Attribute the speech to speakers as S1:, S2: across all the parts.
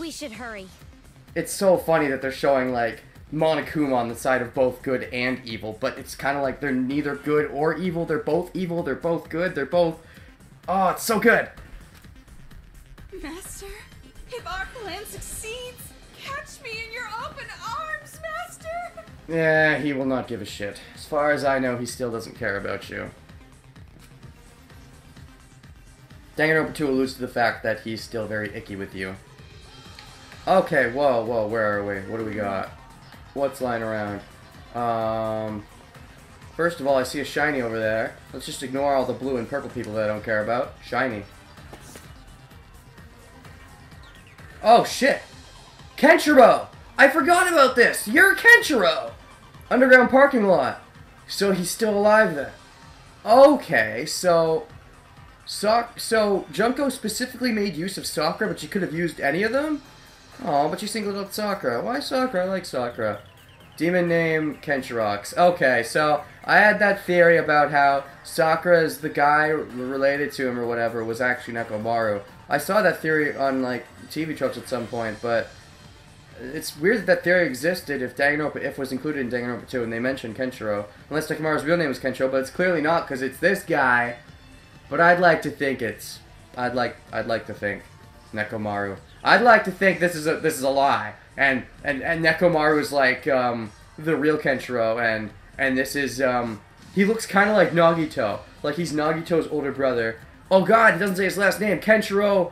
S1: We should hurry.
S2: It's so funny that they're showing, like, Monokuma on the side of both good and evil, but it's kind of like they're neither good or evil. They're both evil, they're both good, they're both... Oh, it's so good!
S3: Master, if our plan succeeds, catch me in your open arms, Master!
S2: Yeah, he will not give a shit. As far as I know, he still doesn't care about you. Danganronpa 2 alludes to the fact that he's still very icky with you. Okay, whoa, where are we? What do we got? What's lying around? First of all, I see a shiny over there. Let's just ignore all the blue and purple people that I don't care about. Shiny. Oh, shit! Kenshiro! I forgot about this! You're Kenshiro! Underground parking lot. So he's still alive then. Okay, so Junko specifically made use of Sakura, but she could have used any of them? Oh, but you singled out Sakura. Why Sakura? I like Sakura. Demon name, Kenshirox. Okay, so I had that theory about how Sakura is the guy related to him or whatever was actually Nekomaru. I saw that theory on, like, TV tropes at some point, but it's weird that that theory existed if Danganronpa was included in Danganronpa 2 and they mentioned Kenshiro. Unless Nekomaru's real name was Kenshiro, but it's clearly not because it's this guy. But I'd like to think it's... I'd like to think Nekomaru. I'd like to think this is a lie, and Nekomaru is like the real Kenshiro, and this is he looks kind of like Nagito, like he's Nagito's older brother. Oh God, he doesn't say his last name, Kenshiro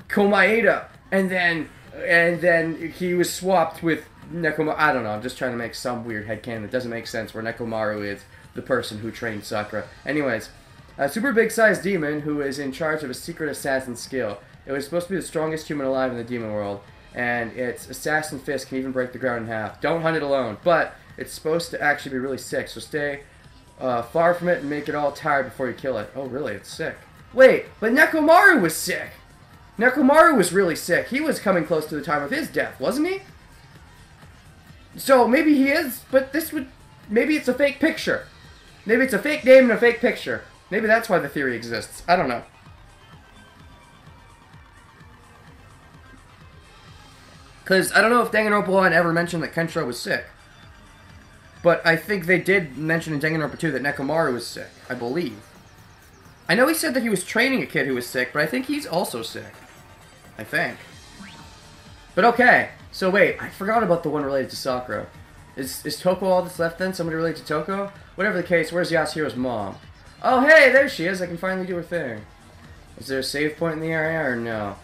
S2: Komaeda, and then he was swapped with Nekomaru. I don't know. I'm just trying to make some weird headcanon that doesn't make sense. Where Nekomaru is the person who trained Sakura. Anyways, a super big-sized demon who is in charge of a secret assassin skill. It was supposed to be the strongest human alive in the demon world, and its assassin fist can even break the ground in half. Don't hunt it alone, but it's supposed to actually be really sick, so stay far from it and make it all tired before you kill it. Oh, really? It's sick. Wait, but Nekomaru was sick! Nekomaru was really sick. He was coming close to the time of his death, wasn't he? So, maybe he is, but this would... Maybe it's a fake picture. Maybe it's a fake name and a fake picture. Maybe that's why the theory exists. I don't know. Because I don't know if Danganronpa 1 ever mentioned that Kenshiro was sick. But I think they did mention in Danganronpa 2 that Nekomaru was sick. I believe. I know he said that he was training a kid who was sick, but I think he's also sick. I think. But okay. So wait, I forgot about the one related to Sakura. Is Toko all that's left then? Somebody related to Toko? Whatever the case, where's Yasuhiro's mom? Oh hey, there she is. I can finally do her thing. Is there a save point in the area or no?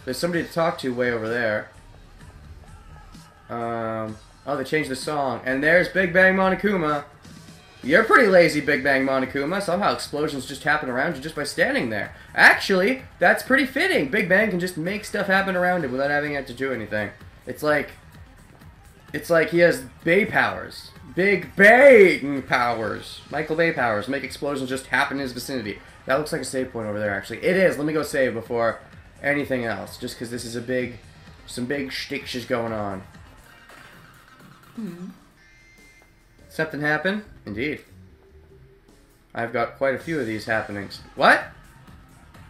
S2: There's somebody to talk to way over there. Oh, they changed the song. And there's Big Bang Monokuma. You're pretty lazy, Big Bang Monokuma. Somehow explosions just happen around you just by standing there. Actually, that's pretty fitting. Big Bang can just make stuff happen around him without having to do anything. It's like he has Bay powers. Big Bang powers. Michael Bay powers. Make explosions just happen in his vicinity. That looks like a save point over there, actually. It is. Let me go save before anything else. Just because this is some big shtick is going on. Something happened? Indeed. I've got quite a few of these happenings. What?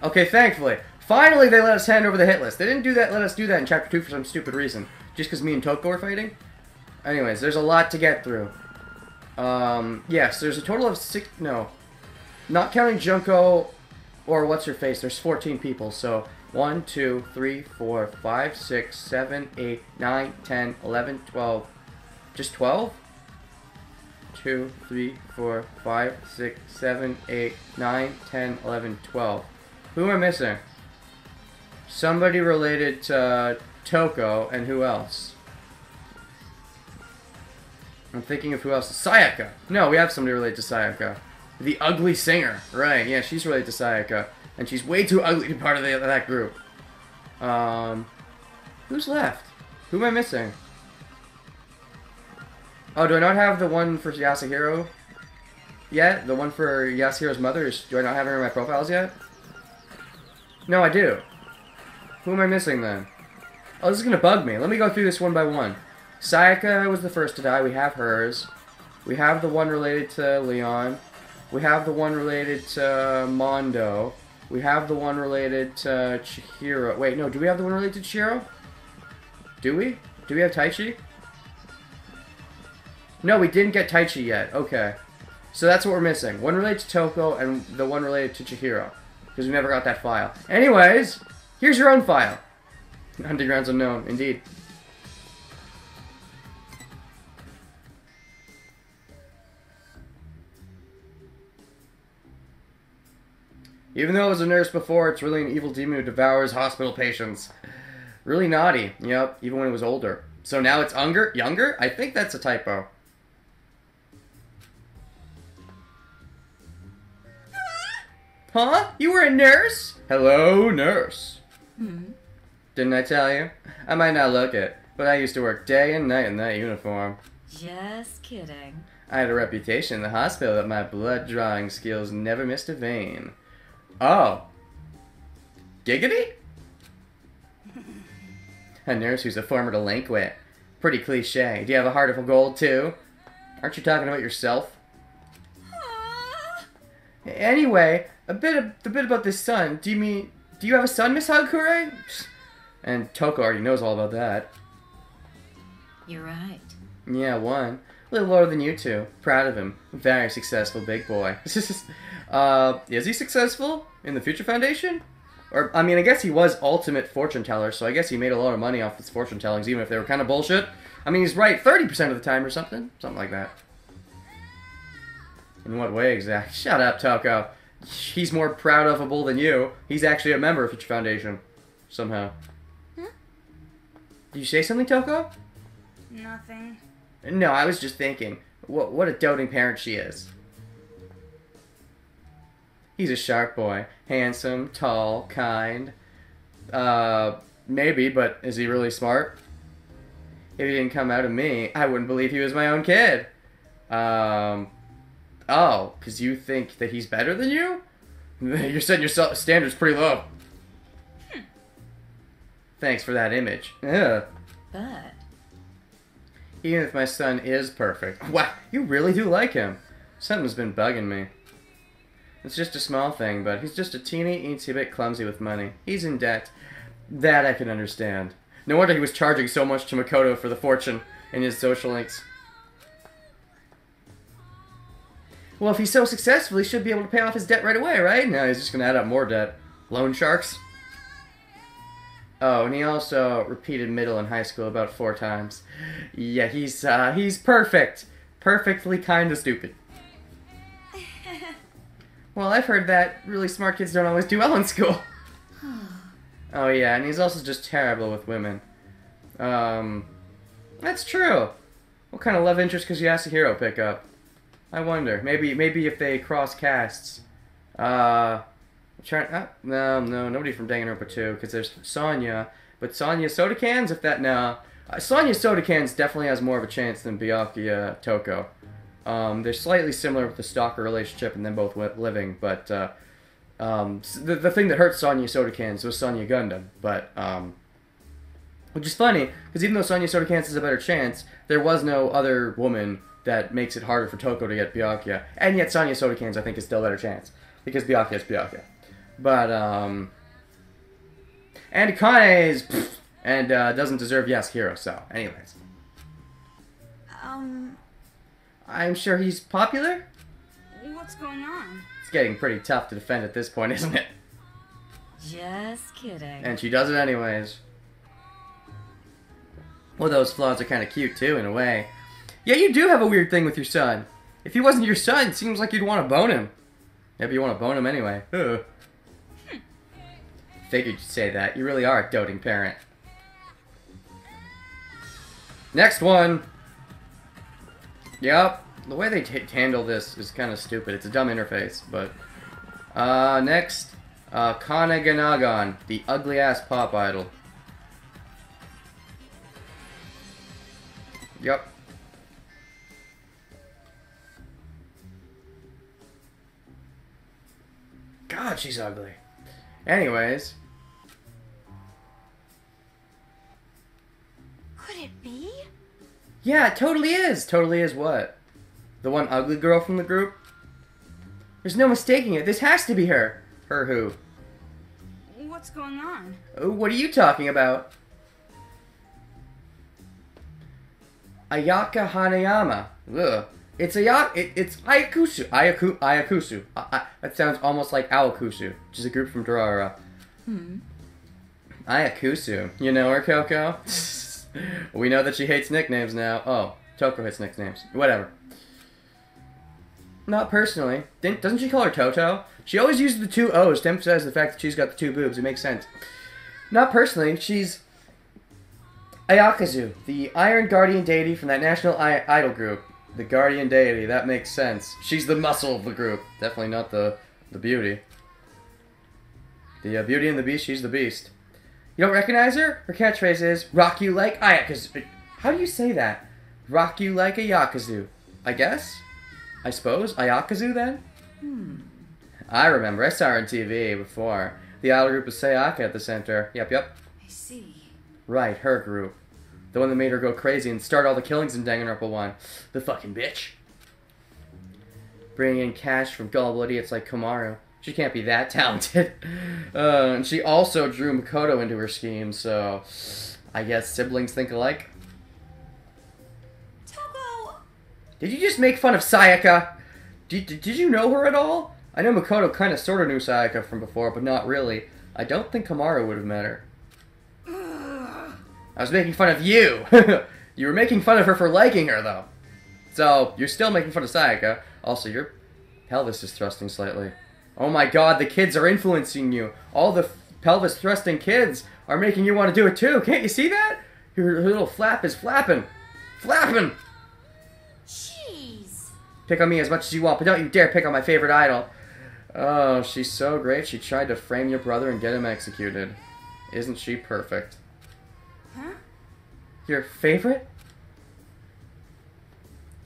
S2: Okay, thankfully. Finally, they let us hand over the hit list. They didn't let us do that in Chapter 2 for some stupid reason. Just because me and Toko were fighting? Anyways, there's a lot to get through. Yes, there's a total of 6... No. Not counting Junko or What's-Her-Face, there's 14 people, so... 1, 2, 3, 4, 5, 6, 7, 8, 9, 10, 11, 12... Just 12? 2, 3, 4, 5, 6, 7, 8, 9, 10, 11, 12. Who am I missing? Somebody related to Toko, and who else? I'm thinking of who else. Sayaka! No, we have somebody related to Sayaka. The ugly singer. Right, yeah, she's related to Sayaka. And she's way too ugly to be part of that group. Who's left? Who am I missing? Oh, do I not have the one for Yasuhiro yet? The one for Yasuhiro's mother? Do I not have her in my profiles yet? No, I do. Who am I missing then? Oh, this is going to bug me. Let me go through this one by one. Sayaka was the first to die. We have hers. We have the one related to Leon. We have the one related to Mondo. We have the one related to Chihiro. Wait, no, do we have the one related to Chihiro? Do we? Do we have Taichi? No, we didn't get Taichi yet. Okay. So that's what we're missing. One related to Toko and the one related to Chihiro. Because we never got that file. Anyways, here's your own file. Underground's unknown, indeed. Even though it was a nurse before, it's really an evil demon who devours hospital patients. Really naughty. Yep, even when it was older. So now it's younger? I think that's a typo. Huh? You were a nurse? Hello, nurse. Didn't I tell you? I might not look it, but I used to work day and night in that uniform.
S3: Just kidding.
S2: I had a reputation in the hospital that my blood-drawing skills never missed a vein. Oh. Giggity? A nurse who's a former delinquent. Pretty cliche. Do you have a heart of gold, too? Aren't you talking about yourself? Anyway, a bit about this son. Do you have a son, Miss Hagakure? And Toko already knows all about that.
S3: You're right.
S2: Yeah, one. A little lower than you two. Proud of him. Very successful big boy. Is he successful in the Future Foundation? Or, I mean, I guess he was ultimate fortune teller, so I guess he made a lot of money off his fortune tellings, even if they were kind of bullshit. I mean, he's right 30% of the time or something. Something like that. In what way exactly? Shut up, Toko. He's more proud of a bull than you. He's actually a member of Future Foundation. Somehow. Huh? Did you say something, Toko?
S3: Nothing.
S2: No, I was just thinking. What a doting parent she is. He's a sharp boy. Handsome, tall, kind. Maybe, but is he really smart? If he didn't come out of me, I wouldn't believe he was my own kid. Oh, because you think that he's better than you? You're setting your standards pretty low. Thanks for that image. Ugh.
S3: But...
S2: even if my son is perfect. Wow, you really do like him. Something's been bugging me. It's just a small thing, but he's just a teensy bit clumsy with money. He's in debt. That I can understand. No wonder he was charging so much to Makoto for the fortune in his social links. Well, if he's so successful, he should be able to pay off his debt right away, right? No, he's just going to add up more debt. Loan sharks? Oh, and he also repeated middle in high school about 4 times. Yeah, he's perfect. Perfectly kind of stupid. Well, I've heard that really smart kids don't always do well in school. Oh yeah, and he's also just terrible with women. That's true. What kind of love interest could Yasuhiro pick up? I wonder. Maybe if they cross casts. No, nobody from Danganronpa 2, because there's Sonya. But Sonya Soda Cans, if that, no. Sonya Soda Cans definitely has more of a chance than Byakuya Toko. They're slightly similar with the stalker relationship and them both living, but, the thing that hurt Sonya Soda Cans was Sonya Gundam, but, which is funny, because even though Sonya Soda Cans has a better chance, there was no other woman that makes it harder for Toko to get Byakuya, and yet Sonya Soda Cans, I think, is still a better chance, because Byakuya is Byakuya. But, and Kane is, and, doesn't deserve Yasuhiro, so, anyways. I'm sure he's popular?
S3: What's going on?
S2: It's getting pretty tough to defend at this point, isn't it?
S3: Just kidding.
S2: And she does it anyways. Well, those flaws are kind of cute, too, in a way. Yeah, you do have a weird thing with your son. If he wasn't your son, it seems like you'd want to bone him. Maybe you want to bone him anyway. Ugh. Figured you'd say that. You really are a doting parent. Next one! Yep. The way they handle this is kind of stupid. It's a dumb interface, but... next. Kane Ganagon, the ugly-ass pop idol. Yep. God, she's ugly. Anyways.
S3: Could it be?
S2: Yeah, it totally is. Totally is what? The one ugly girl from the group? There's no mistaking it. This has to be her. Her who?
S3: What's going on?
S2: What are you talking about? Ayaka Hanayama. Ugh. It's it's Ayakusu. Ayakusu. That sounds almost like Awakusu, which is a group from Durara. Ayakusu. You know her, Coco? We know that she hates nicknames now. Oh, Toko hates nicknames. Whatever. Not personally. Doesn't she call her Toto? She always uses the two O's to emphasize the fact that she's got the two boobs. It makes sense. Not personally. She's Ayakazu, the Iron Guardian deity from that national idol group. The Guardian deity. That makes sense. She's the muscle of the group. Definitely not the beauty. The Beauty and the Beast, she's the Beast. You don't recognize her? Her catchphrase is, rock you like Ayakazu. How do you say that? Rock you like a Yakuzu. I guess? I suppose? Ayakazu then? I remember. I saw her on TV before. The idol group was Sayaka at the center. Yep.
S3: I see.
S2: Right, her group. The one that made her go crazy and start all the killings in Danganronpa 1. The fucking bitch. Bringing in cash from gullible idiots like Komaru. She can't be that talented. And she also drew Makoto into her scheme, so I guess siblings think alike.
S3: Toko!
S2: Did you just make fun of Sayaka? Did you know her at all? I know Makoto kind of sort of knew Sayaka from before, but not really. I don't think Komaru would have met her. I was making fun of you. You were making fun of her for liking her, though. So, you're still making fun of Sayaka. Also, your pelvis is thrusting slightly. Oh my god, the kids are influencing you. All the pelvis thrusting kids are making you want to do it too. Can't you see that? Your little flap is flapping. Flapping!
S3: Jeez.
S2: Pick on me as much as you want, but don't you dare pick on my favorite idol. Oh, she's so great. She tried to frame your brother and get him executed. Isn't she perfect?
S3: Huh?
S2: Your favorite?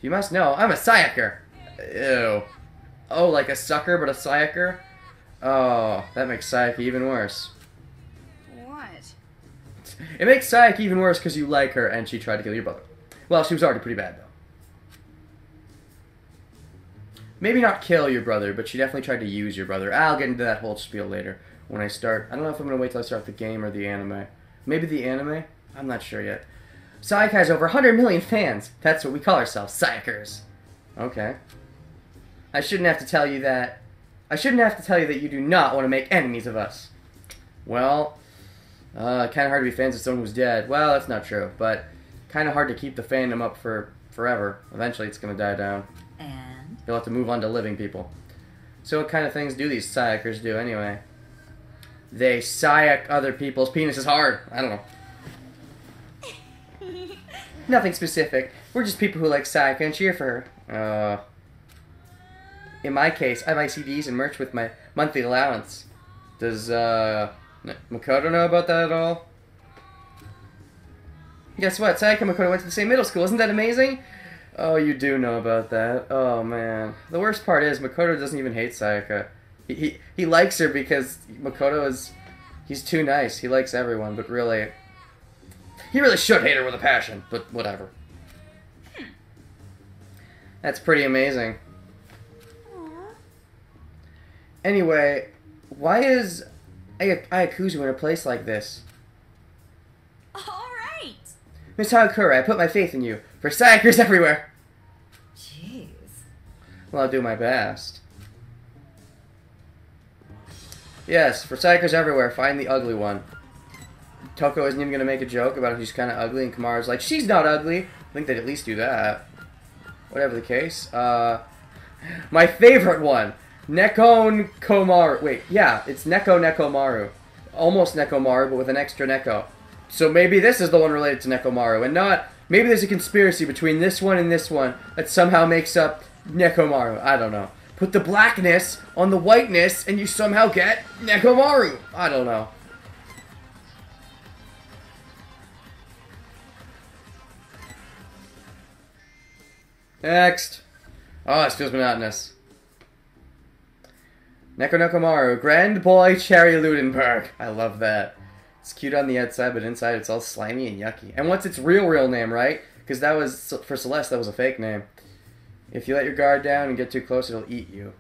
S2: You must know, I'm a Sayaker. Ew. Oh, like a sucker, but a Sayaker? Oh, that makes Sayaka even worse.
S3: What?
S2: It makes Sayaka even worse because you like her and she tried to kill your brother. Well, she was already pretty bad, though. Maybe not kill your brother, but she definitely tried to use your brother. I'll get into that whole spiel later when I start. I don't know if I'm going to wait till I start the game or the anime. Maybe the anime? I'm not sure yet. Sayaka has over 100 million fans. That's what we call ourselves, Sayakers. Okay. I shouldn't have to tell you that. I shouldn't have to tell you that you do not want to make enemies of us. Well, kind of hard to be fans of someone who's dead. Well, that's not true, but kind of hard to keep the fandom up for forever. Eventually, it's going to die down.
S3: And?
S2: You'll have to move on to living people. So what kind of things do these Sayakers do anyway? They Sayak other people's penises hard. I don't know. Nothing specific. We're just people who like Sayaka and cheer for her. In my case, I buy CDs and merch with my monthly allowance. Does, Makoto know about that at all? Guess what? Sayaka and Makoto went to the same middle school. Isn't that amazing? Oh, you do know about that. Oh, man. The worst part is, Makoto doesn't even hate Sayaka. He likes her because Makoto is... He's too nice. He likes everyone, but really... He really should hate her with a passion, but whatever. That's pretty amazing.
S3: Aww.
S2: Anyway, why is Ayakuzu in a place like this?
S3: Alright.
S2: Miss Hagakure, I put my faith in you. For Sayakers everywhere!
S3: Jeez.
S2: Well, I'll do my best. Yes, for Sayakers everywhere, find the ugly one. Toko isn't even going to make a joke about how she's kind of ugly, and Kamaru's like, she's not ugly. I think they'd at least do that. Whatever the case. My favorite one. Neko Komaru. Wait, yeah, it's Neko Nekomaru. Almost Nekomaru, but with an extra Neko. So maybe this is the one related to Nekomaru, and not... Maybe there's a conspiracy between this one and this one that somehow makes up Nekomaru. I don't know. Put the blackness on the whiteness, and you somehow get Nekomaru. I don't know. Next. Oh, this feels monotonous. Neko Nekomaru, Grand Boy Cherry Ludenberg. I love that. It's cute on the outside, but inside it's all slimy and yucky. And what's its real name, right? Because that was, for Celeste, that was a fake name. If you let your guard down and get too close, it'll eat you.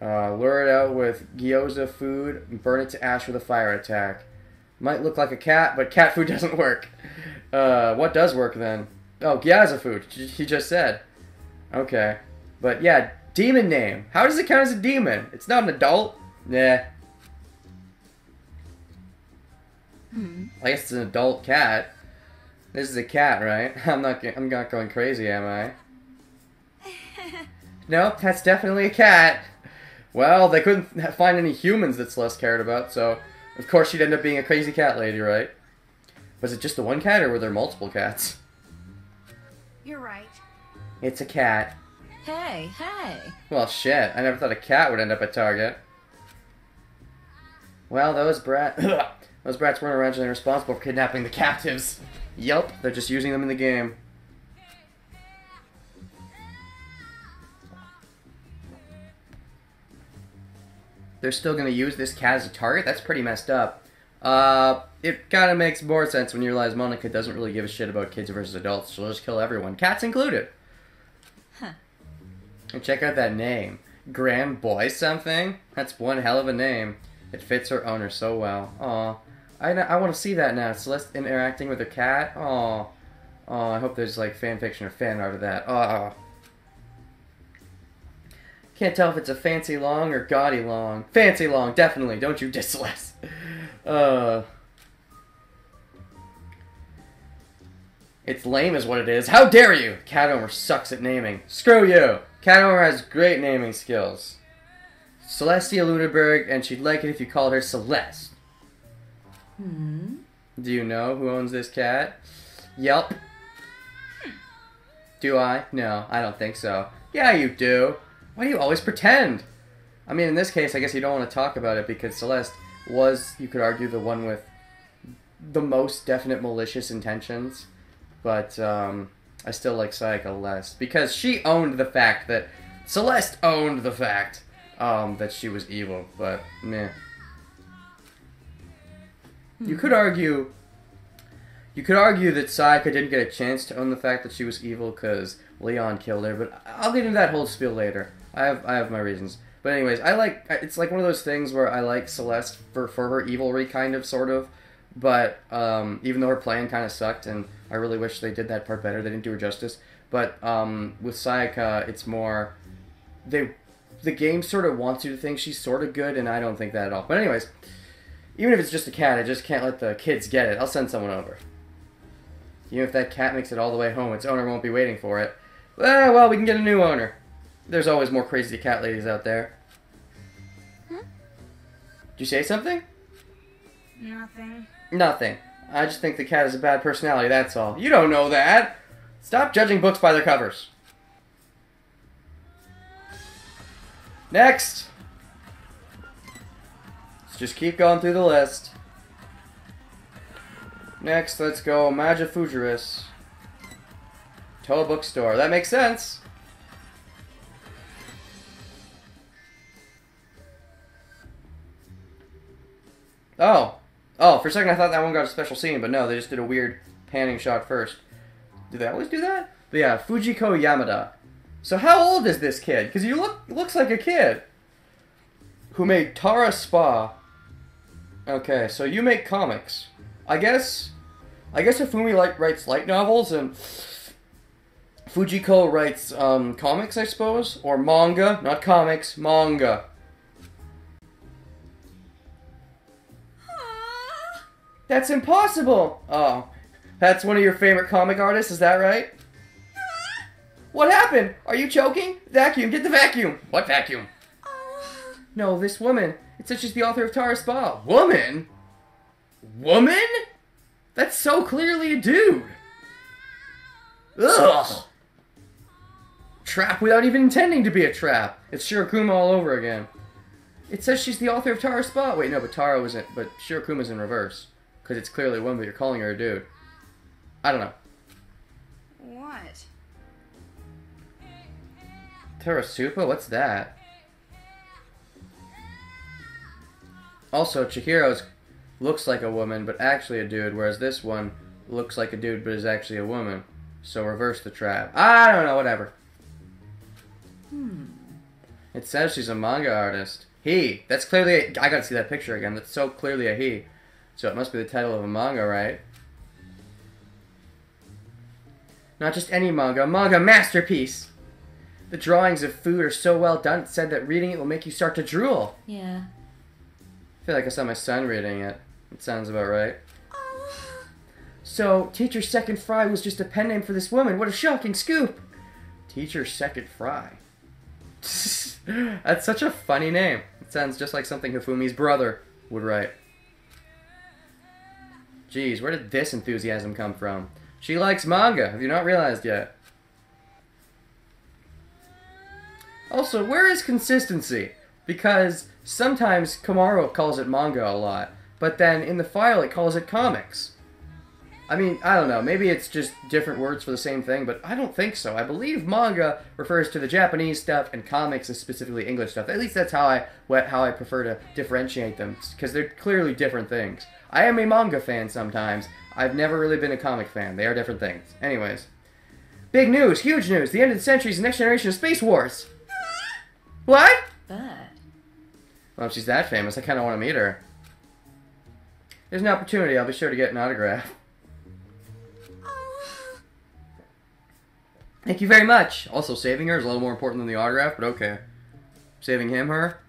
S2: Lure it out with gyoza food and burn it to ash with a fire attack. Might look like a cat, but cat food doesn't work. What does work then? Oh, Gyaza food. He just said. Okay. But yeah, demon name. How does it count as a demon? It's not an adult. Nah. I guess it's an adult cat. This is a cat, right? I'm not going crazy, am I? Nope, that's definitely a cat. Well, they couldn't find any humans that Celeste cared about, so of course she'd end up being a crazy cat lady, right? Was it just the one cat, or were there multiple cats?
S3: You're right.
S2: It's a cat.
S1: Hey, hey.
S2: Well, shit. I never thought a cat would end up at Target. Well, those brats weren't originally responsible for kidnapping the captives. Yup, they're just using them in the game. They're still gonna use this cat as a target? That's pretty messed up. It kinda makes more sense when you realize Monica doesn't really give a shit about kids versus adults. She'll just kill everyone, cats included.
S1: Huh.
S2: And check out that name. Grand Boy something? That's one hell of a name. It fits her owner so well. Aw. I want to see that now. Celeste interacting with her cat. Aw. Aw, I hope there's like fanfiction or fan art of that. Aw. Can't tell if it's a fancy long or gaudy long. Fancy long, definitely. Don't you diss Celeste. It's lame is what it is. How dare you! Cat owner sucks at naming. Screw you! Cat owner has great naming skills. Celestia Luneberg, and she'd like it if you called her Celeste. Do you know who owns this cat? Yelp. Do I? No, I don't think so. Yeah, you do. Why do you always pretend? I mean, in this case, I guess you don't want to talk about it because Celeste was, you could argue, the one with the most definite malicious intentions. But, I still like Sayaka less. Because she owned the fact that... Celeste owned the fact that she was evil. But, meh. You could argue that Sayaka didn't get a chance to own the fact that she was evil because Leon killed her, but I'll get into that whole spiel later. I have my reasons. But anyways, it's like one of those things where I like Celeste for her evilry, kind of, sort of. But, even though her plan kind of sucked, and I really wish they did that part better, they didn't do her justice. But, with Sayaka, it's more, the game sort of wants you to think she's sort of good, and I don't think that at all. But anyways, even if it's just a cat, I just can't let the kids get it. I'll send someone over. Even if that cat makes it all the way home, its owner won't be waiting for it. Well, we can get a new owner. There's always more crazy cat ladies out there. Did you say something?
S3: Nothing.
S2: Nothing. I just think the cat has a bad personality, that's all. You don't know that! Stop judging books by their covers. Next! Let's just keep going through the list. Next, let's go Maja Fujiris. Toa Bookstore. That makes sense. Oh, for a second I thought that one got a special scene, but no, they just did a weird panning shot first. Do they always do that? But yeah, Fujiko Yamada. So how old is this kid? Because looks like a kid. Who made Tara Spa. Okay, so you make comics. I guess Hifumi writes light novels, and Fujiko writes comics, I suppose? Or manga, not comics, manga. That's impossible! Oh, that's one of your favorite comic artists, is that right? What happened? Are you choking? Vacuum, get the vacuum! What vacuum? No, this woman. It says she's the author of Tara Spa. Woman? Woman? That's so clearly a dude. Ugh. Trap without even intending to be a trap. It's Shirokuma all over again. It says she's the author of Tara Spa. Wait, no, but Tara wasn't. But Shirokuma's in reverse. Because it's clearly a woman, but you're calling her a dude. I don't know.
S3: What?
S2: Terasupa? What's that? Also, Chihiro's looks like a woman, but actually a dude, whereas this one looks like a dude, but is actually a woman. So reverse the trap. I don't know, whatever. It says she's a manga artist. He. That's clearly I gotta see that picture again. That's so clearly a he. So it must be the title of a manga, right? Not just any manga, a manga masterpiece. The drawings of food are so well done, it said that reading it will make you start to drool.
S1: Yeah.
S2: I feel like I saw my son reading it. It sounds about right.
S3: Oh.
S2: So, Teacher Second Fry was just a pen name for this woman. What a shocking scoop! Teacher Second Fry. That's such a funny name. It sounds just like something Hifumi's brother would write. Jeez, where did this enthusiasm come from? She likes manga. Have you not realized yet? Also, where is consistency? Because sometimes Komaro calls it manga a lot, but then in the file it calls it comics. I mean, I don't know, maybe it's just different words for the same thing, but I don't think so. I believe manga refers to the Japanese stuff and comics is specifically English stuff. At least that's how I prefer to differentiate them, because they're clearly different things. I am a manga fan sometimes. I've never really been a comic fan. They are different things. Anyways. Big news, huge news. The end of the century is the next generation of Space Wars. What?
S1: But...
S2: Well, if she's that famous, I kind of want to meet her. There's an opportunity. I'll be sure to get an autograph.
S3: Oh.
S2: Thank you very much. Also, saving her is a little more important than the autograph, but okay. Saving him, her.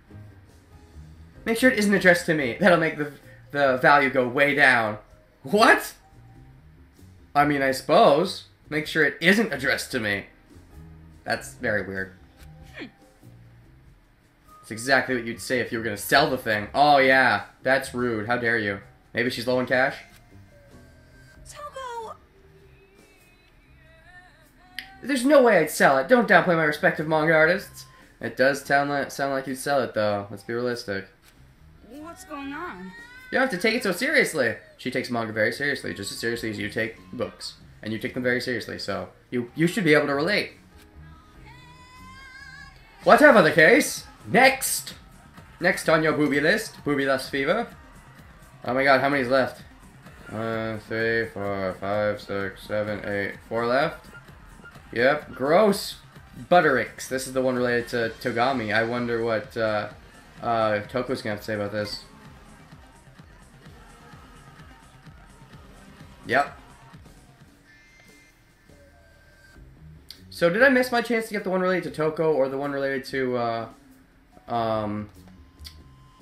S2: Make sure it isn't addressed to me. That'll make the value go way down. What? I mean, I suppose. Make sure it isn't addressed to me. That's very weird. It's exactly what you'd say if you were going to sell the thing. Oh, yeah. That's rude. How dare you? Maybe she's low in cash?
S3: Toko.
S2: There's no way I'd sell it. Don't downplay my respective manga artists. It does sound like you'd sell it, though. Let's be realistic.
S3: What's going on?
S2: You don't have to take it so seriously. She takes manga very seriously, just as seriously as you take books. And you take them very seriously, so you should be able to relate. Whatever the case, next on your booby list, Booby Lust Fever. Oh my god, how many's left? 1, 3, 4, 5, 6, 7, 8, 4 left. Yep, gross Buttericks. This is the one related to Togami. I wonder what Toko's gonna have to say about this. Yep. So did I miss my chance to get the one related to Toko or the one related to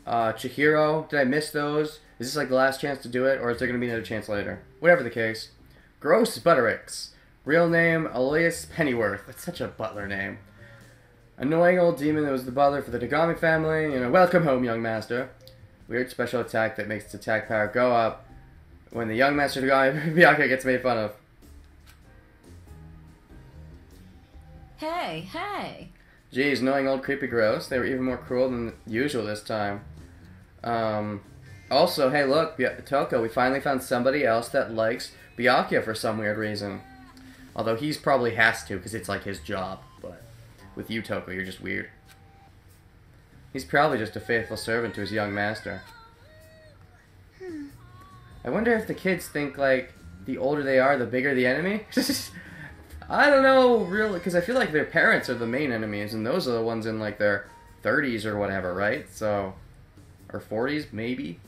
S2: Chihiro? Did I miss those? Is this like the last chance to do it, or is there going to be another chance later? Whatever the case. Gross Buttericks. Real name, Elias Pennyworth. That's such a butler name. Annoying old demon that was the butler for the Togami family. You know, welcome home, young master. Weird special attack that makes its attack power go up when the young master Togami Byakuya gets made fun of.
S1: Hey, hey.
S2: Geez, knowing old creepy gross. They were even more cruel than usual this time. Also, hey look, Toko, we finally found somebody else that likes Byakuya for some weird reason. Although he's probably has to, because it's like his job. But with you, Toko, you're just weird. He's probably just a faithful servant to his young master. I wonder if the kids think, like, the older they are, the bigger the enemy? I don't know, really, because I feel like their parents are the main enemies, and those are the ones in, like, their 30s or whatever, right? So, or 40s, maybe?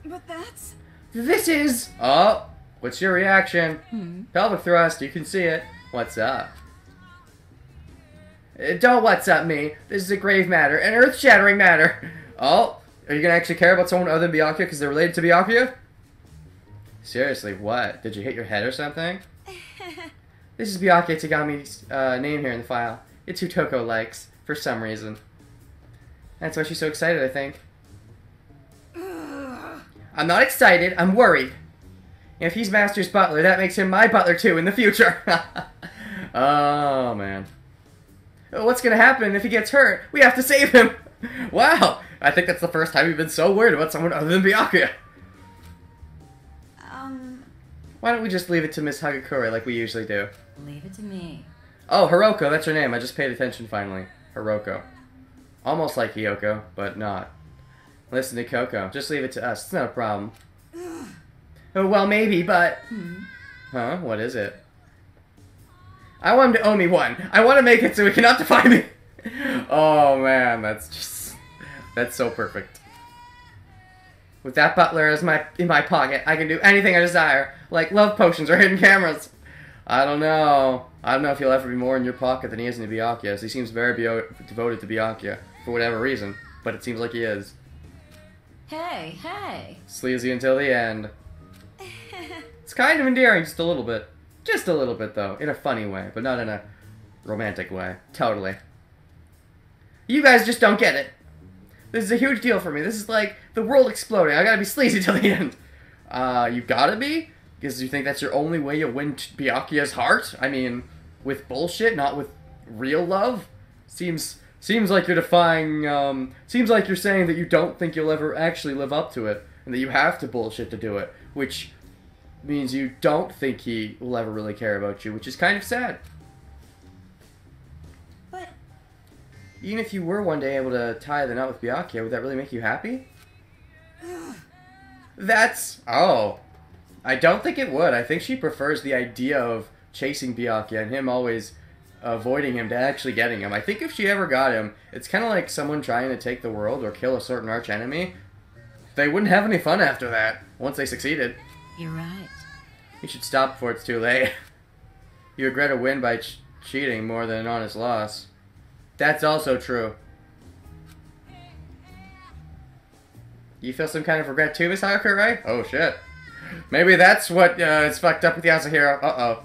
S3: But that's...
S2: This is... Oh, what's your reaction? Pelvic thrust, you can see it. What's up? Don't what's up me. This is a grave matter, an earth-shattering matter. Oh, are you going to actually care about someone other than Byakuya because they're related to Byakuya? Seriously, what? Did you hit your head or something? This is Byakuya Togami's name here in the file. It's who Toko likes, for some reason. That's why she's so excited, I think. I'm not excited, I'm worried. If he's Master's butler, that makes him my butler too in the future. Oh, man. What's gonna happen if he gets hurt? We have to save him! Wow! I think that's the first time we've been so worried about someone other than Byakuya. Why don't we just leave it to Miss Hagakure like we usually do?
S1: Leave it to me.
S2: Oh, Hiroko, that's her name. I just paid attention finally. Hiroko. Almost like Hiyoko, but not. Listen to Coco. Just leave it to us. It's not a problem. Oh, well, maybe, but... Huh? What is it? I want him to owe me one. I want to make it so he can optify me. Oh, man. That's just... That's so perfect. With that butler as in my pocket, I can do anything I desire. Like love potions or hidden cameras. I don't know. I don't know if he'll ever be more in your pocket than he is in Byakuya's. He seems very devoted to Byakuya, for whatever reason, but it seems like he is.
S1: Hey, hey.
S2: Sleazy until the end. It's kind of endearing, just a little bit. Just a little bit, though. In a funny way, but not in a romantic way. Totally. You guys just don't get it. This is a huge deal for me. This is like the world exploding. I gotta be sleazy till the end. You gotta be? Because you think that's your only way you win Byakuya's heart? I mean, with bullshit, not with real love? Seems like you're defying, seems like you're saying that you don't think you'll ever actually live up to it, and that you have to bullshit to do it, which means you don't think he will ever really care about you, which is kind of sad.
S1: But
S2: Even if you were one day able to tie the knot with Byakuya, would that really make you happy? Oh. I don't think it would. I think she prefers the idea of chasing Byakuya and him always avoiding him to actually getting him. I think if she ever got him, it's kind of like someone trying to take the world or kill a certain archenemy. They wouldn't have any fun after that, once they succeeded.
S1: you're right.
S2: You should stop before it's too late. You regret a win by cheating more than an honest loss. That's also true. You feel some kind of regret too, Miss Hakurai? Oh shit. Maybe that's what is fucked up with Yasuhiro. Uh-oh.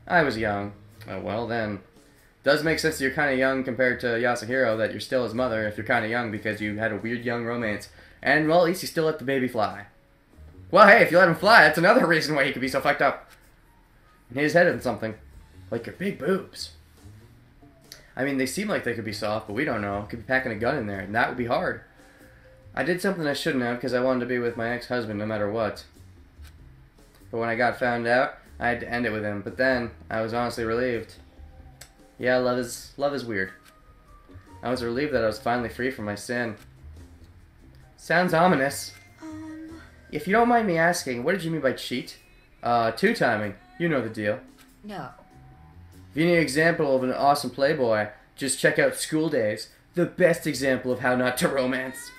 S2: I was young. Oh, well then. Does make sense that you're kind of young compared to Yasuhiro, that you're still his mother if you're kind of young because you had a weird young romance. And, well, at least you still let the baby fly. Well, hey, if you let him fly, that's another reason why he could be so fucked up. And his head in something. Like your big boobs. I mean, they seem like they could be soft, but we don't know. Could be packing a gun in there, and that would be hard. I did something I shouldn't have because I wanted to be with my ex-husband no matter what. But when I got found out, I had to end it with him. But then, I was honestly relieved. Yeah, love is weird. I was relieved that I was finally free from my sin. Sounds ominous. If you don't mind me asking, what did you mean by cheat? Two-timing. You know the deal.
S1: No.
S2: If you need an example of an awesome playboy, just check out School Days. The best example of how not to romance.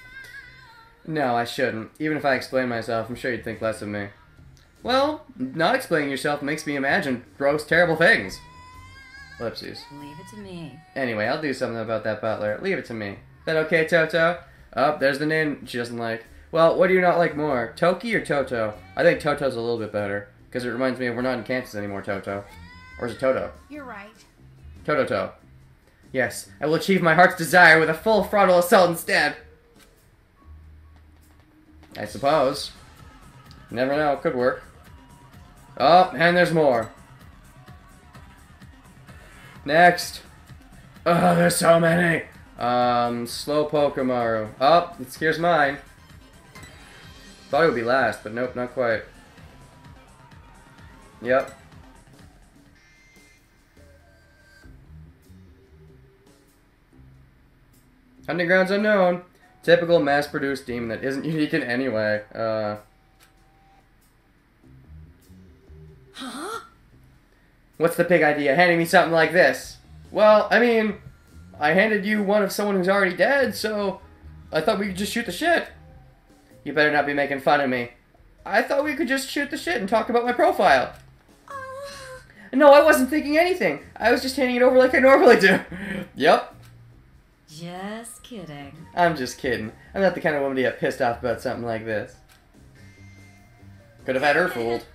S2: No, I shouldn't. Even if I explain myself, I'm sure you'd think less of me. Well, not explaining yourself makes me imagine gross, terrible things. Ellipses.
S1: Leave it to me.
S2: Anyway, I'll do something about that butler. Leave it to me. Is that okay, Toto? Oh, there's the name she doesn't like. Well, what do you not like more, Toki or Toto? I think Toto's a little bit better, because it reminds me of we're not in Kansas anymore, Toto. Or is it Toto?
S3: You're right.
S2: Toto. Yes, I will achieve my heart's desire with a full frontal assault instead. I suppose. Never know, could work. Oh, and there's more. Next. Oh, there's so many. Slowpoke Amaru. Oh, here's mine. Thought it would be last, but nope, not quite. Yep. Hunting Grounds Unknown. Typical mass-produced demon that isn't unique in any way.
S3: Huh?
S2: What's the big idea? Handing me something like this? Well, I mean, I handed you one of someone who's already dead, so I thought we could just shoot the shit. You better not be making fun of me. I thought we could just shoot the shit and talk about my profile. No, I wasn't thinking anything. I was just handing it over like I normally do. Yep.
S1: Just kidding.
S2: I'm just kidding. I'm not the kind of woman to get pissed off about something like this. Could have had her fooled.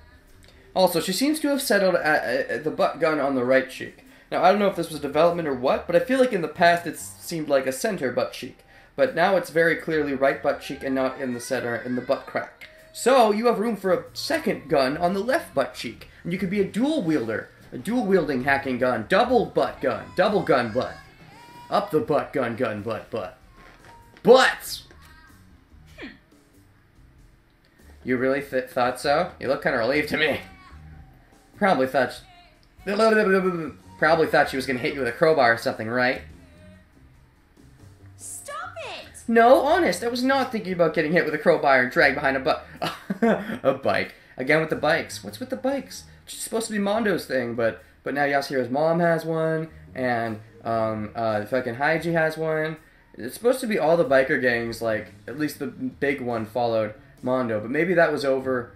S2: Also, she seems to have settled at the butt gun on the right cheek. Now, I don't know if this was development or what, but I feel like in the past it seemed like a center butt cheek. But now it's very clearly right butt cheek and not in the center, in the butt crack. So, you have room for a second gun on the left butt cheek. And you could be a dual wielder. A dual wielding hacking gun. Double butt gun. Double gun butt. Up the butt gun butt butt. Butts! You really thought so? You look kind of relieved to me. Probably thought she was going to hit you with a crowbar or something, right?
S3: Stop it!
S2: No, honest, I was not thinking about getting hit with a crowbar and dragged behind a bike. Again with the bikes. What's with the bikes? It's supposed to be Mondo's thing, but now Yasuhiro's mom has one, and fucking Haiji has one. It's supposed to be all the biker gangs, like, at least the big one followed Mondo, but maybe that was over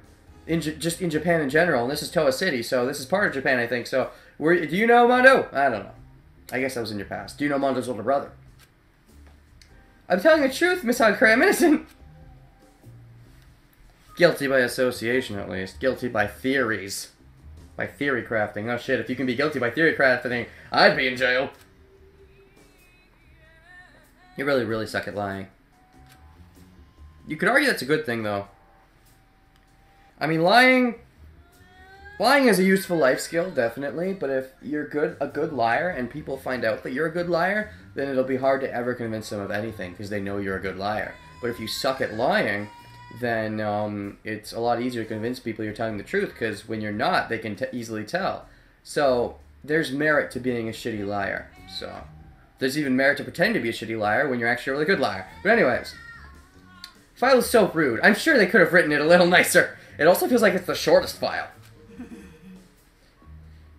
S2: just in Japan in general, and this is Toa City, so this is part of Japan, I think. So, do you know Mondo? I don't know. I guess that was in your past. Do you know Mondo's older brother? I'm telling the truth, Miss Hankura, I'm innocent. Guilty by association, at least. Guilty by theories. By theory crafting. Oh shit, if you can be guilty by theory crafting, I'd be in jail. You really, really suck at lying. You could argue that's a good thing, though. I mean, lying is a useful life skill, definitely, but if you're a good liar and people find out that you're a good liar, then it'll be hard to ever convince them of anything, because they know you're a good liar. But if you suck at lying, then it's a lot easier to convince people you're telling the truth, because when you're not, they can easily tell. So, there's merit to being a shitty liar. So, there's even merit to pretending to be a shitty liar when you're actually a really good liar. But anyways, file is so rude. I'm sure they could have written it a little nicer. It also feels like it's the shortest file.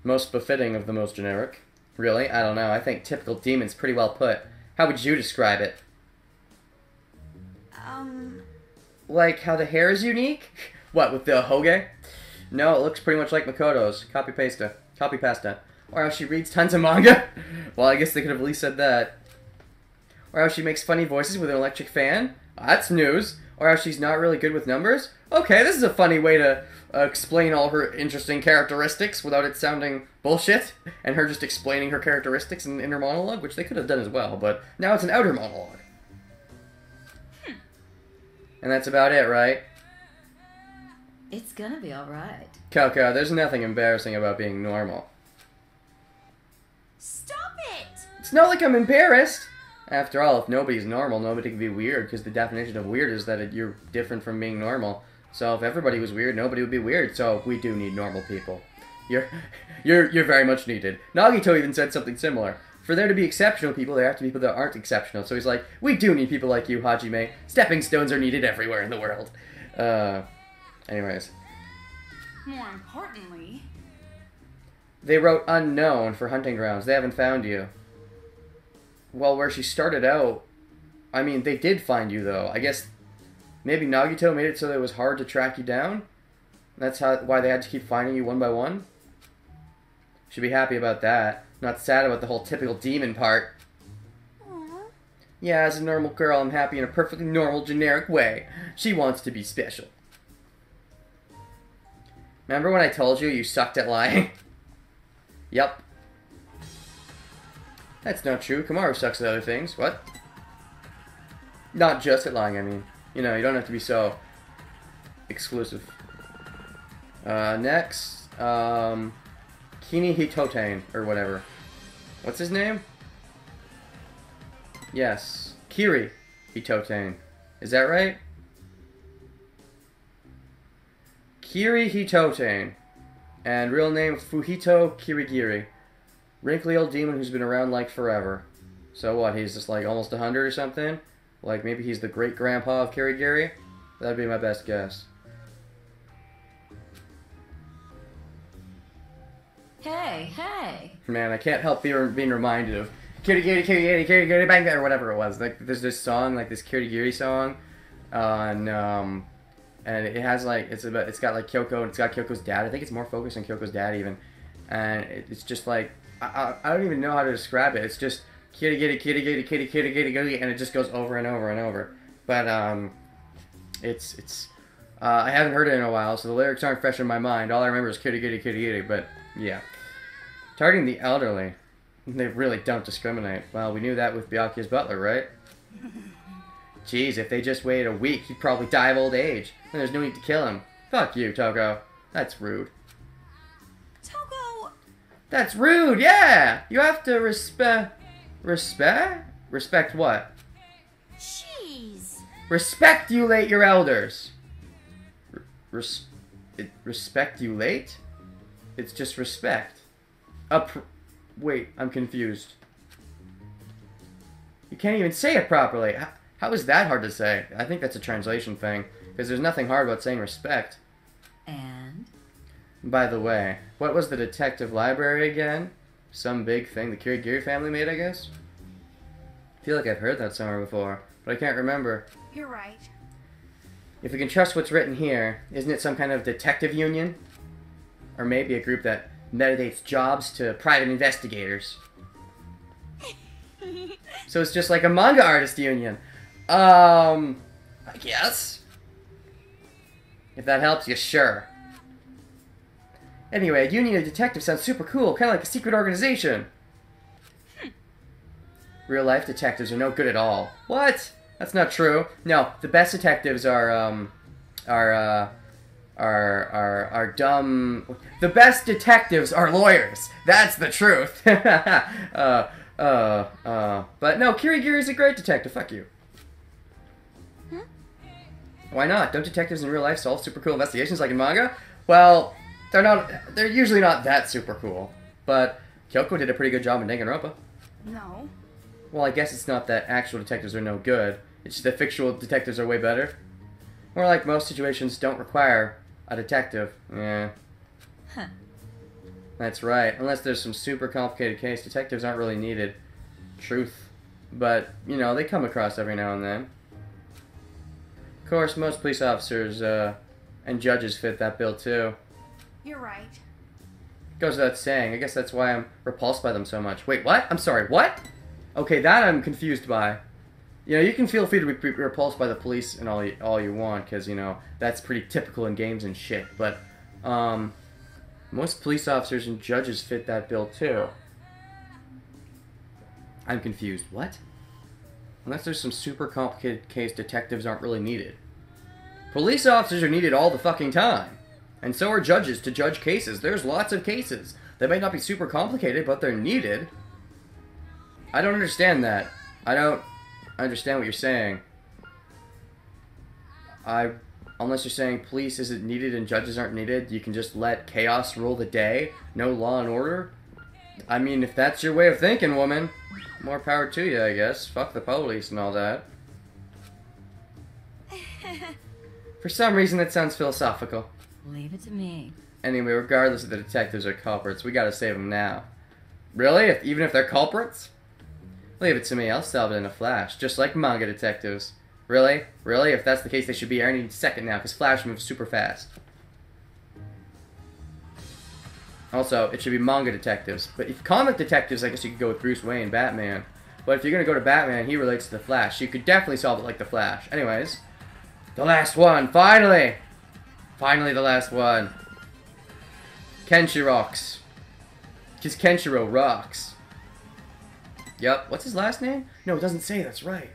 S2: Most befitting of the most generic. Really? I don't know. I think typical demon's pretty well put. How would you describe it? Like how the hair is unique? What, with the hoge? No, it looks pretty much like Makoto's. Copy pasta. Or how she reads tons of manga? Well, I guess they could have at least said that. Or how she makes funny voices with an electric fan? That's news. Or how she's not really good with numbers? Okay, this is a funny way to explain all her interesting characteristics without it sounding bullshit, and her just explaining her characteristics in her monologue, which they could have done as well, but now it's an outer monologue. And that's about it, right?
S1: It's gonna be alright.
S2: Coco, there's nothing embarrassing about being normal.
S3: Stop it!
S2: It's not like I'm embarrassed! After all, if nobody's normal, nobody can be weird, because the definition of weird is that you're different from being normal. So if everybody was weird, nobody would be weird, so we do need normal people. You're very much needed. Nagito even said something similar. For there to be exceptional people, there have to be people that aren't exceptional. So he's like, we do need people like you, Hajime. Stepping stones are needed everywhere in the world. Anyways.
S3: More importantly...
S2: They wrote unknown for hunting grounds. They haven't found you. Well, where she started out, I mean, they did find you, though. I guess maybe Nagito made it so that it was hard to track you down. That's why they had to keep finding you one by one. Should be happy about that. Not sad about the whole typical demon part.
S3: Aww.
S2: Yeah, as a normal girl, I'm happy in a perfectly normal, generic way. She wants to be special. Remember when I told you sucked at lying? Yep. That's not true. Kamaru sucks at other things. What? Not just at lying, I mean. You know, you don't have to be so exclusive. Next, Kini Hitoten, or whatever. What's his name? Yes. Kiri Hitoten. Is that right? Kiri Hitoten. And real name Fuhito Kirigiri. Wrinkly old demon who's been around like forever. So what, he's just like almost 100 or something? Like maybe he's the great-grandpa of Kirigiri? That'd be my best guess.
S1: Hey.
S2: Man, I can't help being reminded of Kirigiri, bang, or whatever it was. Like, there's this song, like this Kirigiri song, and it has like, it's got like Kyoko, and it's got Kyoko's dad. I think it's more focused on Kyoko's dad even, and it's just like, I don't even know how to describe it. It's just Kirigiri, and it just goes over and over and over. But I haven't heard it in a while, so the lyrics aren't fresh in my mind. All I remember is Kirigiri, but yeah. Targeting the elderly. They really don't discriminate. Well, we knew that with Byakuya's butler, right? Jeez, if they just waited a week, he'd probably die of old age. And there's no need to kill him. Fuck you, Toko. That's rude.
S3: Toko!
S2: That's rude, yeah! You have to respect... Respect what?
S3: Jeez.
S2: Respectulate your elders. Respectulate? It's just respect. Wait, I'm confused. You can't even say it properly. How is that hard to say? I think that's a translation thing, because there's nothing hard about saying respect.
S1: And?
S2: By the way, what was the detective library again? Some big thing the Kirigiri family made, I guess? I feel like I've heard that somewhere before, but I can't remember.
S3: You're right.
S2: If we can trust what's written here, isn't it some kind of detective union? Or maybe a group that metadates jobs to private investigators. So it's just like a manga artist union. I guess. If that helps you, sure. Anyway, a union of detectives sounds super cool, kind of like a secret organization. Real-life detectives are no good at all. What? That's not true. No, the best detectives are dumb. The best detectives are lawyers. That's the truth. But no, Kirigiri's a great detective. Fuck you. Why not? Don't detectives in real life solve super cool investigations like in manga? Well, they're usually not that super cool. But Kyoko did a pretty good job in Danganronpa.
S3: No.
S2: Well, I guess it's not that actual detectives are no good. It's just that fictional detectives are way better. More like most situations don't require a detective. Yeah.
S1: Huh.
S2: That's right. Unless there's some super complicated case, detectives aren't really needed. Truth. But, you know, they come across every now and then. Of course, most police officers and judges fit that bill too.
S3: You're right.
S2: Goes without saying. I guess that's why I'm repulsed by them so much. Wait, what? I'm sorry, what? Okay, that I'm confused by. You know, you can feel free to be repulsed by the police and all you want, because, you know, that's pretty typical in games and shit. But, most police officers and judges fit that bill too. I'm confused. What? Unless there's some super complicated case, detectives aren't really needed. Police officers are needed all the fucking time. And so are judges to judge cases. There's lots of cases. They might not be super complicated, but they're needed. I don't understand that. I don't understand what you're saying. Unless you're saying police isn't needed and judges aren't needed, you can just let chaos rule the day, no law and order? I mean, if that's your way of thinking, woman, more power to you, I guess. Fuck the police and all that. For some reason, that sounds philosophical.
S1: Leave it to me.
S2: Anyway, regardless if the detectives are culprits, we gotta save them now. Really? Even if they're culprits? Leave it to me, I'll solve it in a flash, just like manga detectives. Really? Really? If that's the case, they should be any second now, because Flash moves super fast. Also, it should be manga detectives. But if comic detectives, I guess you could go with Bruce Wayne, Batman. But if you're gonna go to Batman, he relates to the Flash. You could definitely solve it like the Flash. Anyways, the last one, finally! Finally the last one. Kenshi rocks. Because Kenshiro rocks. Yep, what's his last name? No, it doesn't say, that's right.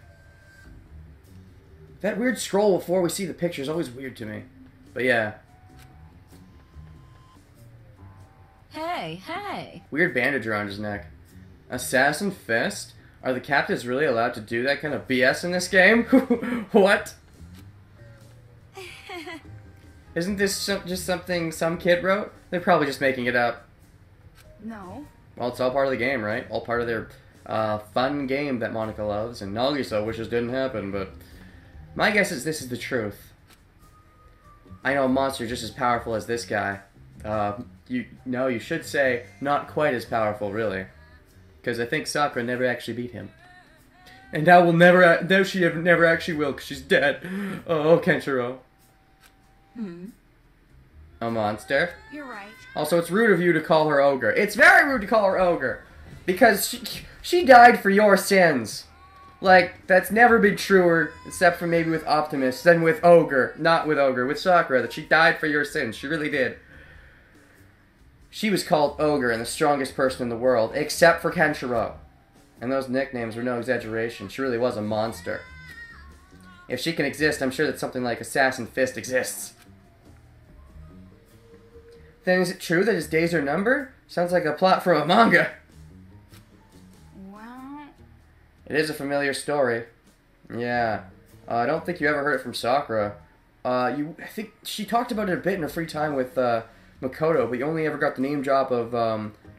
S2: That weird scroll before we see the picture is always weird to me. But yeah.
S1: Hey.
S2: Weird bandage around his neck. Assassin Fist? Are the captives really allowed to do that kind of BS in this game? What? Isn't this just something some kid wrote? They're probably just making it up.
S3: No.
S2: Well, it's all part of the game, right? All part of their fun game that Monica loves, and Nagisa wishes didn't happen, but my guess is this is the truth. I know a monster just as powerful as this guy. You should say not quite as powerful, really. Because I think Sakura never actually beat him. And now she never actually will, because she's dead. Oh, Kenshiro. A monster?
S3: You're right.
S2: Also, it's rude of you to call her ogre. It's very rude to call her ogre. Because she died for your sins. Like, that's never been truer, except for maybe with Optimus, than with ogre. Not with ogre, with Sakura, that she died for your sins. She really did. She was called ogre and the strongest person in the world, except for Kenshiro. And those nicknames were no exaggeration. She really was a monster. If she can exist, I'm sure that something like Assassin Fist exists. Then is it true that his days are numbered? Sounds like a plot from a manga.
S3: Well...
S2: It is a familiar story. Yeah. I don't think you ever heard it from Sakura. I think she talked about it a bit in her free time with Makoto, but you only ever got the name drop of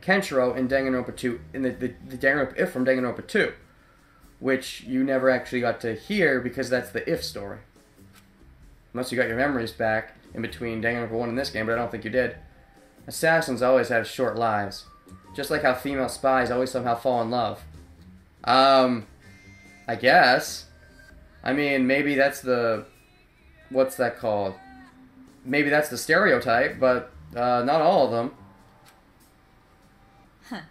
S2: Kenshiro in Danganronpa 2, in the Danganronpa If from Danganronpa 2. Which you never actually got to hear because that's the If story. Unless you got your memories back in between Danganronpa 1 and this game, but I don't think you did. Assassins always have short lives. Just like how female spies always somehow fall in love. I guess. I mean, maybe that's the what's that called? Maybe that's the stereotype, but not all of them.
S1: Huh.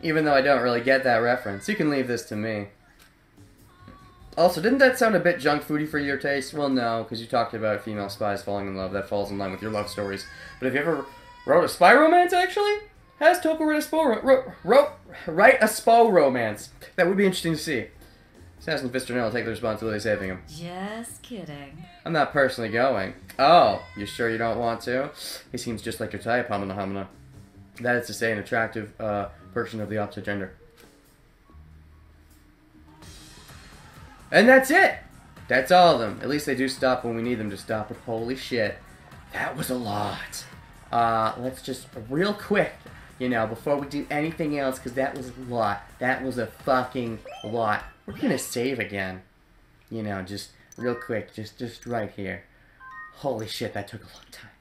S2: Even though I don't really get that reference. You can leave this to me. Also, didn't that sound a bit junk foody for your taste? Well, no, because you talked about female spies falling in love. That falls in line with your love stories. But have you ever wrote a spy romance, actually? Has Toko write a spo romance? That would be interesting to see. Assassin Fisternell will take the responsibility of saving him.
S1: Just kidding.
S2: I'm not personally going. Oh, you sure you don't want to? He seems just like your type, Hamina Hamina. That is to say, an attractive person of the opposite gender. And that's it! That's all of them. At least they do stop when we need them to stop, but holy shit. That was a lot. Let's just, real quick, you know, before we do anything else, because that was a lot. That was a fucking lot. We're gonna save again. You know, just real quick, just right here. Holy shit, that took a long time.